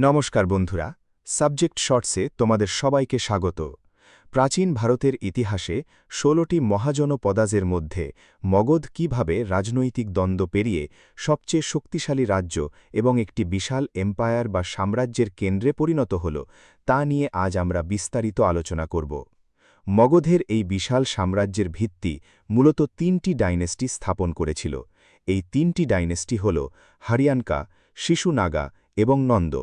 নমস্কার বন্ধুরা, সাবজেক্ট শর্টসে তোমাদের সবাইকে স্বাগত। প্রাচীন ভারতের ইতিহাসে ১৬টি মহাজনপদাজের মধ্যে মগধ কিভাবে রাজনৈতিক দ্বন্দ্ব পেরিয়ে সবচেয়ে শক্তিশালী রাজ্য এবং একটি বিশাল এম্পায়ার বা সাম্রাজ্যের কেন্দ্রে পরিণত হল, তা নিয়ে আজ আমরা বিস্তারিত আলোচনা করব। মগধের এই বিশাল সাম্রাজ্যের ভিত্তি মূলত ৩টি ডাইনেস্টি স্থাপন করেছিল। এই ৩টি ডাইনেস্টি হল হরিয়ানকা, শিশুনাগা এবং নন্দ।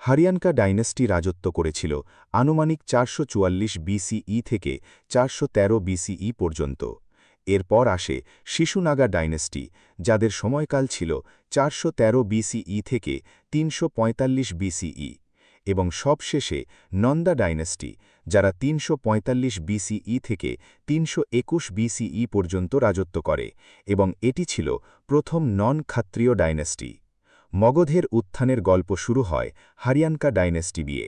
হরিয়ানকা ডাইনেস্টি রাজত্ব করেছিল আনুমানিক ৪৪৪ বিসিই থেকে ৪১৩ বিসিই পর্যন্ত। এরপর আসে শিশুনাগা ডাইনেস্টি, যাদের সময়কাল ছিল ৪১৩ বিসিই থেকে ৩৪৫ বিসিই, এবং সবশেষে নন্দা ডাইনেস্টি, যারা ৩৪৫ বিসিই থেকে ৩২১ বিসিই পর্যন্ত রাজত্ব করে, এবং এটি ছিল প্রথম নন ক্ষত্রিয় ডাইনেস্টি। মগধের উত্থানের গল্প শুরু হয় হরিয়ানকা ডাইনেস্টি দিয়ে।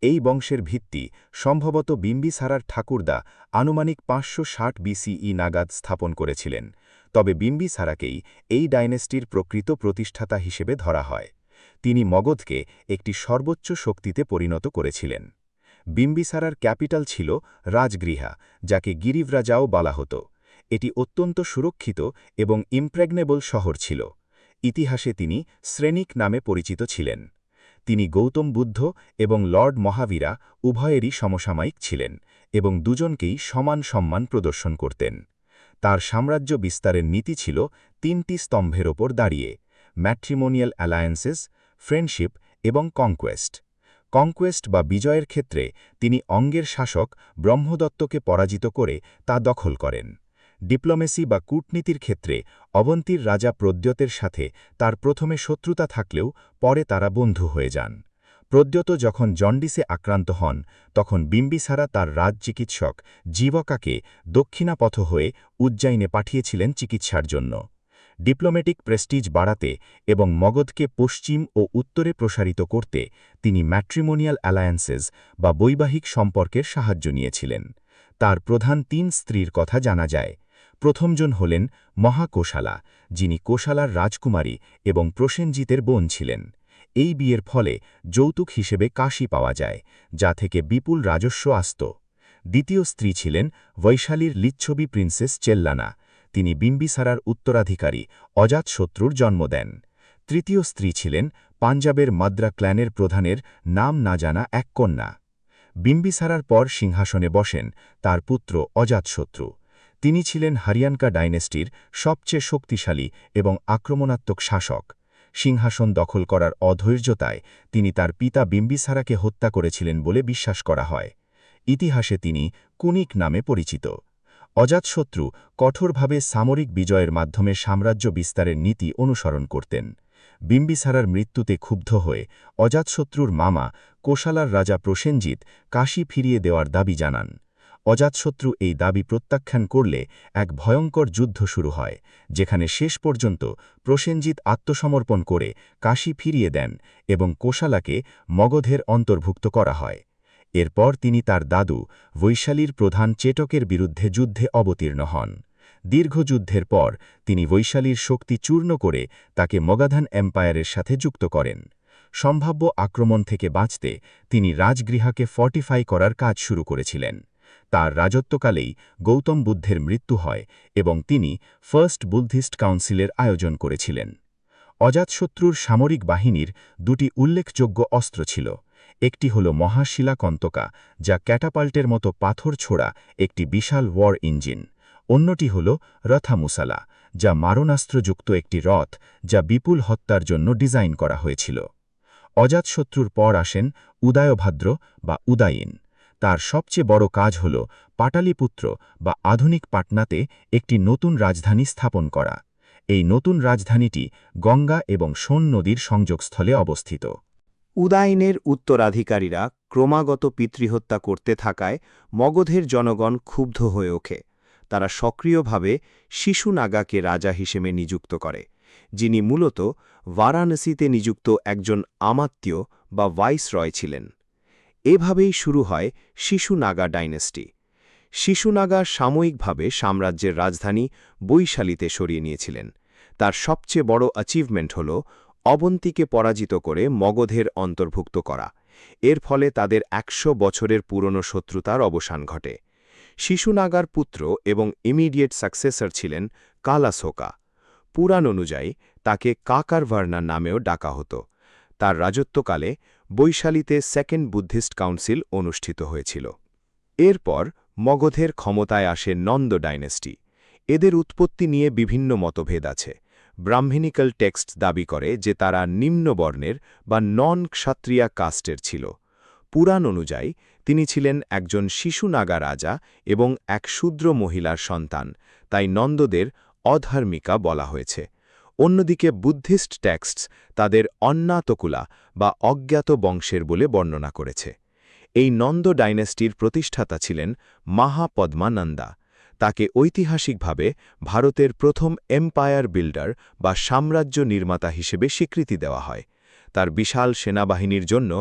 এই বংশের ভিত্তি সম্ভবত বিম্বিসারার ঠাকুরদা আনুমানিক ৫৬০ বিসিই নাগাদ স্থাপন করেছিলেন, তবে বিম্বিসারাকেই এই ডাইনেস্টির প্রকৃত প্রতিষ্ঠাতা হিসেবে ধরা হয়। তিনি মগধকে একটি সর্বোচ্চ শক্তিতে পরিণত করেছিলেন। বিম্বিসারার ক্যাপিটাল ছিল রাজগৃহা, যাকে গিরিভরাজাও বলা হতো। এটি অত্যন্ত সুরক্ষিত এবং ইমপ্রেগনেবল শহর ছিল। ইতিহাসে তিনি শ্রেণিক নামে পরিচিত ছিলেন। তিনি গৌতম বুদ্ধ এবং লর্ড মহাবীরা উভয়েরই সমসাময়িক ছিলেন এবং দুজনকেই সমান সম্মান প্রদর্শন করতেন। তার সাম্রাজ্য বিস্তারের নীতি ছিল ৩টি স্তম্ভের ওপর দাঁড়িয়ে: ম্যাট্রিমোনিয়াল অ্যালায়েন্সেস, ফ্রেন্ডশিপ এবং কনকোয়েস্ট। কনকোয়েস্ট বা বিজয়ের ক্ষেত্রে তিনি অঙ্গের শাসক ব্রহ্মদত্তকে পরাজিত করে তা দখল করেন। ডিপ্লোমেসি বা কূটনীতির ক্ষেত্রে অবন্তীর রাজা প্রদ্যোতের সাথে তার প্রথমে শত্রুতা থাকলেও পরে তারা বন্ধু হয়ে যান। প্রদ্যোত যখন জন্ডিসে আক্রান্ত হন, তখন বিম্বিসারা তার রাজচিকিৎসক জীবকাকে দক্ষিণাপথ হয়ে উজ্জয়িনে পাঠিয়েছিলেন চিকিৎসার জন্য। ডিপ্লোম্যাটিক প্রেস্টিজ বাড়াতে এবং মগধকে পশ্চিম ও উত্তরে প্রসারিত করতে তিনি ম্যাট্রিমোনিয়াল অ্যালায়েন্সেস বা বৈবাহিক সম্পর্কের সাহায্য নিয়েছিলেন। তার প্রধান ৩ স্ত্রীর কথা জানা যায়। প্রথমজন হলেন মহাকোশালা, যিনি কোশালার রাজকুমারী এবং প্রসেনজিতের বোন ছিলেন। এই বিয়ের ফলে যৌতুক হিসেবে কাশী পাওয়া যায়, যা থেকে বিপুল রাজস্ব আসত। দ্বিতীয় স্ত্রী ছিলেন বৈশালীর লিচ্ছবি প্রিন্সেস চেল্লানা। তিনি বিম্বিসারার উত্তরাধিকারী অজাতশত্রুর জন্ম দেন। তৃতীয় স্ত্রী ছিলেন পাঞ্জাবের মাদ্রা ক্ল্যানের প্রধানের নাম না জানা এক কন্যা। বিম্বিসারার পর সিংহাসনে বসেন তার পুত্র অজাতশত্রু। তিনি ছিলেন হরিয়ানকা ডাইনেস্টির সবচেয়ে শক্তিশালী এবং আক্রমণাত্মক শাসক। সিংহাসন দখল করার অধৈর্যতায় তিনি তার পিতা বিম্বিসারাকে হত্যা করেছিলেন বলে বিশ্বাস করা হয়। ইতিহাসে তিনি কুনিক নামে পরিচিত। অজাতশত্রু কঠোরভাবে সামরিক বিজয়ের মাধ্যমে সাম্রাজ্য বিস্তারের নীতি অনুসরণ করতেন। বিম্বিসারার মৃত্যুতে ক্ষুব্ধ হয়ে অজাতশত্রুর মামা কোশালার রাজা প্রসেনজিৎ কাশী ফিরিয়ে দেওয়ার দাবি জানান। অজাতশত্রু এই দাবি প্রত্যাখ্যান করলে এক ভয়ঙ্কর যুদ্ধ শুরু হয়, যেখানে শেষ পর্যন্ত প্রসেনজিৎ আত্মসমর্পণ করে কাশী ফিরিয়ে দেন এবং কোশালাকে মগধের অন্তর্ভুক্ত করা হয়। এরপর তিনি তার দাদু বৈশালীর প্রধান চেটকের বিরুদ্ধে যুদ্ধে অবতীর্ণ হন। দীর্ঘ যুদ্ধের পর তিনি বৈশালীর শক্তি চূর্ণ করে তাকে মগধান এম্পায়ারের সাথে যুক্ত করেন। সম্ভাব্য আক্রমণ থেকে বাঁচতে তিনি রাজগৃহাকে ফর্টিফাই করার কাজ শুরু করেছিলেন। তার রাজত্বকালেই গৌতম বুদ্ধের মৃত্যু হয় এবং তিনি ফার্স্ট বুদ্ধিস্ট কাউন্সিলের আয়োজন করেছিলেন। অজাতশত্রুর সামরিক বাহিনীর 2টি উল্লেখযোগ্য অস্ত্র ছিল। একটি হল মহাশিলাকন্তকা, যা ক্যাটাপাল্টের মতো পাথর ছোড়া একটি বিশাল ওয়ার ইঞ্জিন। অন্যটি হল রথামুসালা, যা মারণাস্ত্রযুক্ত একটি রথ, যা বিপুল হত্যার জন্য ডিজাইন করা হয়েছিল। অজাতশত্রুর পর আসেন উদয়ভাদ্র বা উদায়ীন। তার সবচেয়ে বড় কাজ হল পাটালিপুত্র বা আধুনিক পাটনাতে একটি নতুন রাজধানী স্থাপন করা। এই নতুন রাজধানীটি গঙ্গা এবং সোন নদীর সংযোগস্থলে অবস্থিত। উদায়ীনের উত্তরাধিকারীরা ক্রমাগত পিতৃহত্যা করতে থাকায় মগধের জনগণ ক্ষুব্ধ হয়ে ওঠে। তারা সক্রিয়ভাবে শিশুনাগাকে রাজা হিসেবে নিযুক্ত করে, যিনি মূলত বারাণসীতে নিযুক্ত একজন আমাত্য বা ভাইসরয় ছিলেন। এভাবেই শুরু হয় শিশুনাগা ডাইনেস্টি। শিশুনাগা সাময়িকভাবে সাম্রাজ্যের রাজধানী বৈশালীতে সরিয়ে নিয়েছিলেন। তার সবচেয়ে বড় অ্যাচিভমেন্ট হল অবন্তীকে পরাজিত করে মগধের অন্তর্ভুক্ত করা। এর ফলে তাদের ১০০ বছরের পুরনো শত্রুতার অবসান ঘটে। শিশুনাগার পুত্র এবং ইমিডিয়েট সাকসেসর ছিলেন কালাসোকা। পুরাণ অনুযায়ী তাকে কাকারভার্না নামেও ডাকা হতো। তার রাজত্বকালে বৈশালীতে সেকেন্ড বুদ্ধিস্ট কাউন্সিল অনুষ্ঠিত হয়েছিল। এরপর মগধের ক্ষমতায় আসে নন্দ ডাইনেস্টি। এদের উৎপত্তি নিয়ে বিভিন্ন মতভেদ আছে। ব্রাহ্মণিক্যাল টেক্সট দাবি করে যে তারা নিম্ন বর্ণের বা নন ক্ষত্রিয়া কাস্টের ছিল। পুরাণ অনুযায়ী তিনি ছিলেন একজন শিশু নাগা রাজা এবং এক শূদ্র মহিলার সন্তান, তাই নন্দদের অধার্মিকা বলা হয়েছে। অন্যদিকে বুদ্ধিস্ট টেক্সটস তাদের অন্নাতকুলা বা অজ্ঞাত বংশের বলে বর্ণনা করেছে। এই নন্দ ডাইনেস্টির প্রতিষ্ঠাতা ছিলেন মহাপদ্মানন্দা। তাকে ঐতিহাসিকভাবে ভারতের প্রথম এম্পায়ার বিল্ডার বা সাম্রাজ্য নির্মাতা হিসেবে স্বীকৃতি দেওয়া হয়। তার বিশাল সেনাবাহিনীর জন্য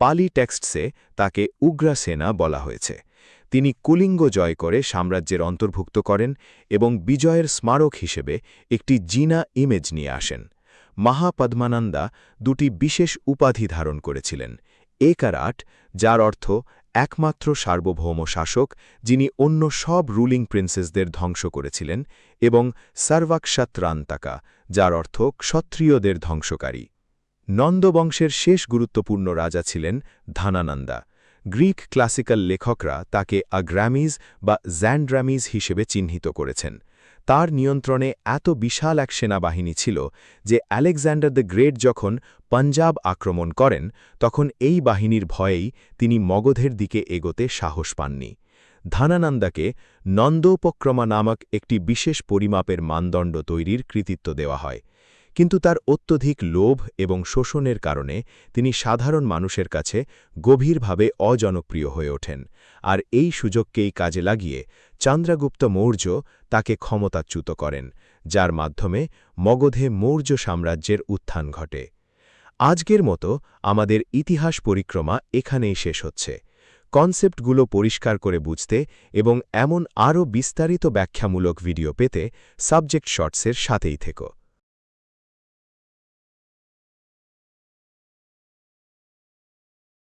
পালি টেক্সটসে তাকে উগ্রসেনা বলা হয়েছে। তিনি কুলিঙ্গ জয় করে সাম্রাজ্যের অন্তর্ভুক্ত করেন এবং বিজয়ের স্মারক হিসেবে একটি জিনা ইমেজ নিয়ে আসেন। মহাপদ্মানন্দা দুটি বিশেষ উপাধি ধারণ করেছিলেন: একরাট, যার অর্থ একমাত্র সার্বভৌম শাসক যিনি অন্য সব রুলিং প্রিন্সেসদের ধ্বংস করেছিলেন, এবং সর্বাক্ষত্রান্তাকা, যার অর্থ ক্ষত্রিয়দের ধ্বংসকারী। নন্দবংশের শেষ গুরুত্বপূর্ণ রাজা ছিলেন ধানানন্দা। গ্রিক ক্লাসিক্যাল লেখকরা তাকে আগ্রামিজ বা জ্যান্ড্রামিজ হিসেবে চিহ্নিত করেছেন। তার নিয়ন্ত্রণে এত বিশাল এক সেনাবাহিনী ছিল যে আলেকজান্ডার দ্য গ্রেট যখন পঞ্জাব আক্রমণ করেন তখন এই বাহিনীর ভয়েই তিনি মগধের দিকে এগোতে সাহস পাননি। ধানানন্দাকে নন্দোপক্রমা নামক একটি বিশেষ পরিমাপের মানদণ্ড তৈরির কৃতিত্ব দেওয়া হয়, কিন্তু তার অত্যধিক লোভ এবং শোষণের কারণে তিনি সাধারণ মানুষের কাছে গভীরভাবে অজনপ্রিয় হয়ে ওঠেন, আর এই সুযোগকেই কাজে লাগিয়ে চন্দ্রগুপ্ত মৌর্য তাকে ক্ষমতাচ্যুত করেন, যার মাধ্যমে মগধে মৌর্য সাম্রাজ্যের উত্থান ঘটে। আজকের মতো আমাদের ইতিহাস পরিক্রমা এখানেই শেষ হচ্ছে। কনসেপ্টগুলো পরিষ্কার করে বুঝতে এবং এমন আরও বিস্তারিত ব্যাখ্যামূলক ভিডিও পেতে সাবজেক্ট শর্টসের সাথেই থেকো।